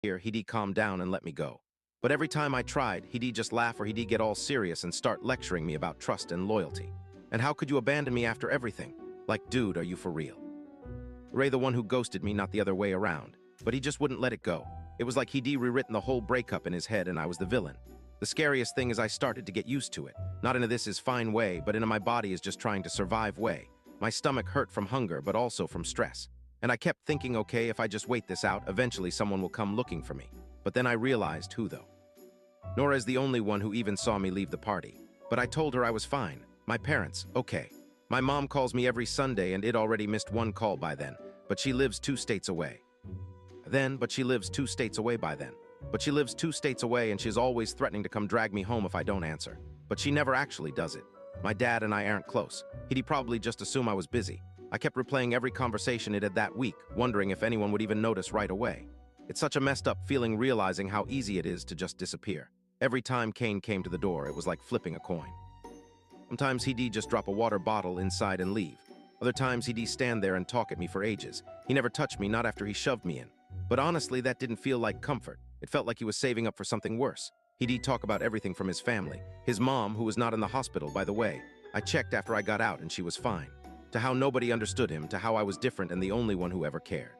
Here, he'd calm down and let me go. But every time I tried, he'd just laugh or he'd get all serious and start lecturing me about trust and loyalty. And how could you abandon me after everything? Like, dude, are you for real? Ray the one who ghosted me, not the other way around. But he just wouldn't let it go. It was like he'd rewritten the whole breakup in his head and I was the villain. The scariest thing is I started to get used to it. Not in a this is fine way, but in a my body is just trying to survive way. My stomach hurt from hunger, but also from stress. And I kept thinking, okay, if I just wait this out, eventually someone will come looking for me. But then I realized who though. Nora's the only one who even saw me leave the party. But I told her I was fine. My parents, okay. My mom calls me every Sunday and it already missed one call by then, but she lives 2 states away. But she lives 2 states away by then. But she lives 2 states away and she's always threatening to come drag me home if I don't answer. But she never actually does it. My dad and I aren't close. He'd probably just assume I was busy. I kept replaying every conversation it had that week, wondering if anyone would even notice right away. It's such a messed up feeling realizing how easy it is to just disappear. Every time Kane came to the door, it was like flipping a coin. Sometimes he'd just drop a water bottle inside and leave. Other times he'd stand there and talk at me for ages. He never touched me, not after he shoved me in. But honestly, that didn't feel like comfort. It felt like he was saving up for something worse. He'd talk about everything from his family. His mom, who was not in the hospital, by the way. I checked after I got out and she was fine. To how nobody understood him, to how I was different and the only one who ever cared.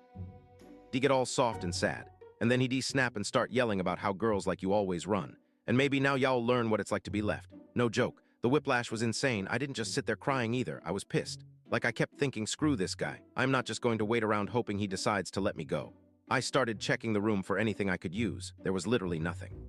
He'd get all soft and sad. And then he'd snap and start yelling about how girls like you always run. And maybe now y'all learn what it's like to be left. No joke. The whiplash was insane. I didn't just sit there crying either. I was pissed. Like I kept thinking, screw this guy. I'm not just going to wait around hoping he decides to let me go. I started checking the room for anything I could use. There was literally nothing.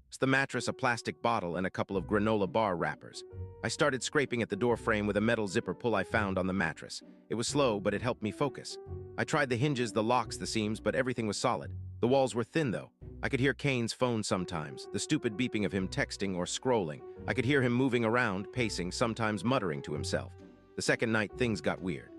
It's the mattress, a plastic bottle, and a couple of granola bar wrappers. I started scraping at the door frame with a metal zipper pull I found on the mattress. It was slow, but it helped me focus. I tried the hinges, the locks, the seams, but everything was solid. The walls were thin, though. I could hear Kane's phone sometimes, the stupid beeping of him texting or scrolling. I could hear him moving around, pacing, sometimes muttering to himself. The second night, things got weird.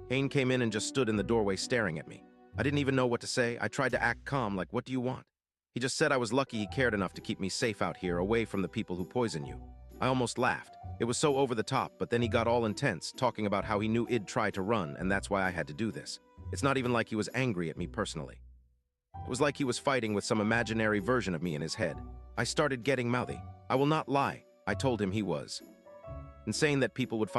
Kane came in and just stood in the doorway staring at me. I didn't even know what to say. I tried to act calm, like, what do you want? He just said I was lucky he cared enough to keep me safe out here, away from the people who poison you. I almost laughed. It was so over the top, but then he got all intense, talking about how he knew I'd try to run, and that's why I had to do this. It's not even like he was angry at me personally. It was like he was fighting with some imaginary version of me in his head. I started getting mouthy. I will not lie. I told him he was insane, that people would find